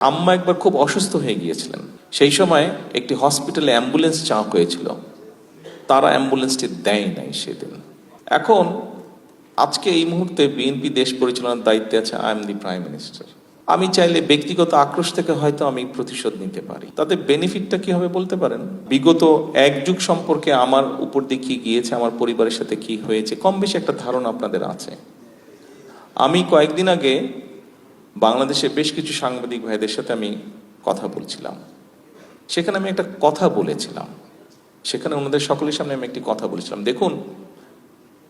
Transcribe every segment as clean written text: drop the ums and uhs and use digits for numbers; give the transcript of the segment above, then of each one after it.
আম্মা একবার খুব অসুস্থ হয়ে গিয়েছিলেন। সেই সময় একটি হসপিটালে অ্যাম্বুলেন্স চাওয়া হয়েছিল, তারা অ্যাম্বুলেন্সটি দেয় নাই সেদিন। এখন আজকে এই মুহূর্তে বিএনপি দেশ পরিচালনার দায়িত্বে আছে, I am the prime minister. আমি চাইলে ব্যক্তিগত আক্রোশ থেকে হয়তো আমি প্রতিশোধ নিতে পারি, তাতে বেনিফিটটা কি হবে বলতে পারেন? বিগত এক যুগ সম্পর্কে আমার উপর দিয়ে কি গিয়েছে, আমার পরিবারের সাথে কি হয়েছে, কম বেশি একটা ধারণা আপনাদের আছে। আমি কয়েকদিন আগে বাংলাদেশে বেশ কিছু সাংবাদিক ভাইদের সাথে আমি কথা বলছিলাম। সেখানে আমি একটা কথা বলেছিলাম, সেখানে ওনাদের সকলের সামনে আমি একটি কথা বলেছিলাম। দেখুন,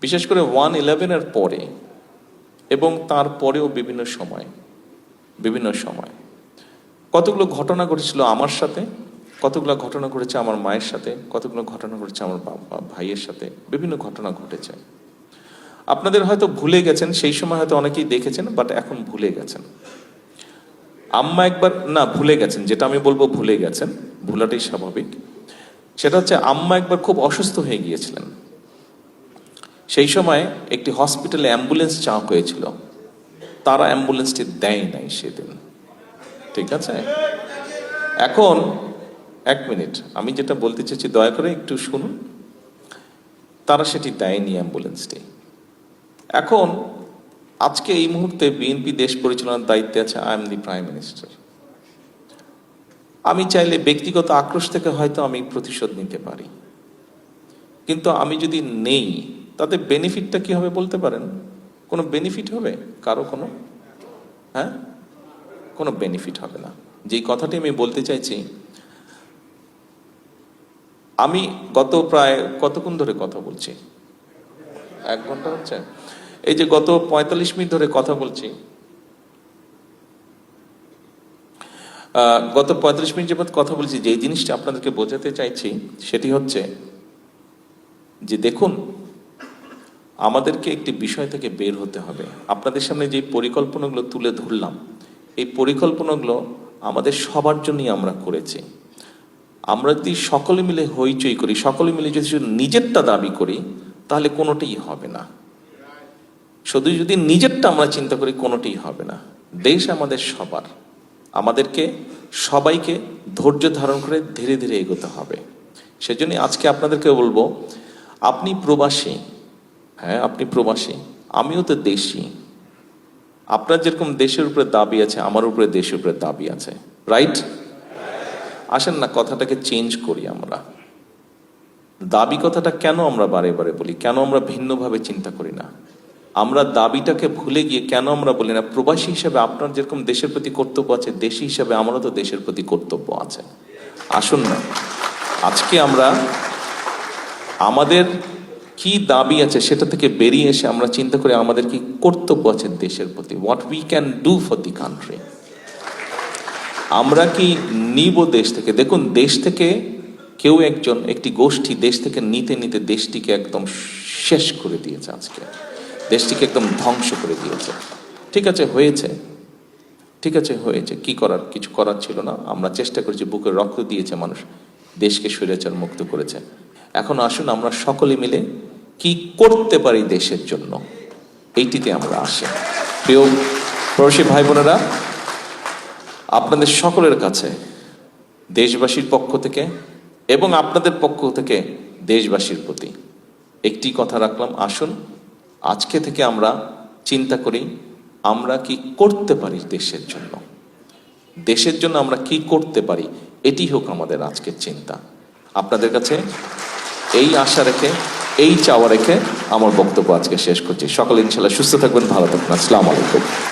বিশেষ করে 1/11-এর পরে এবং তারপরেও বিভিন্ন সময় কতগুলো ঘটনা ঘটেছিল আমার সাথে, কতগুলো ঘটনা ঘটেছে আমার মায়ের সাথে, কতগুলো ঘটনা ঘটেছে আমার বাবা ভাইয়ের সাথে, বিভিন্ন ঘটনা ঘটেছে। আপনাদের হয়তো ভুলে গেছেন, সেই সময় হয়তো অনেকেই দেখেছেন, বাট এখন ভুলে গেছেন। আম্মা একবার না ভুলে গেছেন, যেটা আমি বলবো ভুলে গেছেন, ভুলাটাই স্বাভাবিক। সেটা হচ্ছে, আম্মা একবার খুব অসুস্থ হয়ে গিয়েছিলেন। সেই সময় একটি হসপিটালে অ্যাম্বুলেন্স চাওয়া হয়েছিল, তারা অ্যাম্বুলেন্সটি দেয় নাই সেদিন। ঠিক আছে, এখন এক মিনিট, আমি যেটা বলতে চাইছি দয়া করে একটু শুনুন। তারা সেটি দেয়নি অ্যাম্বুলেন্সটি। এখন আজকে এই মুহূর্তে বিএনপি দেশ পরিচালনার দায়িত্বে আছে, I am the prime minister. আমি চাইলে ব্যক্তিগত আক্রোশ থেকে হয়তো আমি প্রতিশোধ নিতে পারি, কিন্তু আমি যদি নেই তাতে বেনিফিটটা কি হবে বলতে পারেন? কোনো বেনিফিট হবে কারো? কোনো বেনিফিট হবে না। যেই কথাটি আমি বলতে চাইছি, আমি গত প্রায় কতক্ষণ ধরে কথা বলছি, 1 ঘন্টা হচ্ছে। এই যে গত 45 মিনিট ধরে কথা বলছি, গত 45 মিনিট যাবত কথা বলছি, যে জিনিসটা আপনাদেরকে বোঝাতে চাইছি সেটি হচ্ছে যে দেখুন, আমাদেরকে একটি বিষয় থেকে বের হতে হবে। আপনাদের সামনে যে পরিকল্পনাগুলো তুলে ধরলাম, এই পরিকল্পনাগুলো আমাদের সবার জন্যই আমরা করেছি। আমরা যদি সকলে মিলে হইচই করি, সকলে মিলে যদি শুধু নিজেরটা দাবি করি, তাহলে কোনোটাই হবে না। শুধু যদি নিজেরটা আমরা চিন্তা করি, কোনোটাই হবে না। দেশ আমাদের সবার, আমাদেরকে সবাইকে ধৈর্য ধারণ করে ধীরে ধীরে এগোতে হবে। সেজন্য আজকে আপনাদেরকে বলবো, আপনি প্রবাসী, হ্যাঁ আপনি প্রবাসী, আমিও তো দেশি। আপনার যেরকম দেশের উপরে দাবি আছে, আমার উপরে দেশের উপরে দাবি আছে, রাইট? আসেন না কথাটাকে চেঞ্জ করি। আমরা দাবি কথাটা কেন আমরা বারে বারে বলি, কেন আমরা ভিন্নভাবে চিন্তা করি না? আমরা দাবিটাকে ভুলে গিয়ে কেন আমরা বলি না, প্রবাসী হিসেবে আপনার যেরকম দেশের প্রতি কর্তব্য আছে, দেশি হিসেবে আমারও তো দেশের প্রতি কর্তব্য আছে। আসুন না আজকে আমরা আমাদের কি দাবি আছে সেটা থেকে বেরিয়ে এসে আমরা চিন্তা করি আমাদের কি কর্তব্য আছে দেশের প্রতি, what we can do for the country. আমরা কি নিব দেশ থেকে? দেখুন, দেশ থেকে কেউ একজন, একটি গোষ্ঠী দেশ থেকে নিতে নিতে দেশটিকে একদম শেষ করে দিয়েছে। আজকে দেশটিকে একদম ধ্বংস করে দিয়েছে। ঠিক আছে, হয়েছে, কি করার? কিছু করার ছিল না। আমরা চেষ্টা করেছি, বুকের রক্ত দিয়েছে মানুষ, দেশকে স্বৈরাচার মুক্ত করেছে। এখন আসুন আমরা সকলে মিলে কি করতে পারি দেশের জন্য, এইটিতে আমরা আসি। প্রিয় প্রবাসী ভাই বোনেরা, আপনাদের সকলের কাছে দেশবাসীর পক্ষ থেকে এবং আপনাদের পক্ষ থেকে দেশবাসীর প্রতি একটি কথা রাখলাম, আসুন আজকে থেকে আমরা চিন্তা করি আমরা কি করতে পারি দেশের জন্য। দেশের জন্য আমরা কি করতে পারি, এটি হোক আমাদের আজকের চিন্তা। আপনাদের কাছে এই আশা রেখে, এই চাওয়া রেখে আমার বক্তব্য আজকে শেষ করছি। সকলে ইনশাল্লাহ সুস্থ থাকবেন, ভালো থাকবেন। আসসালামু আলাইকুম।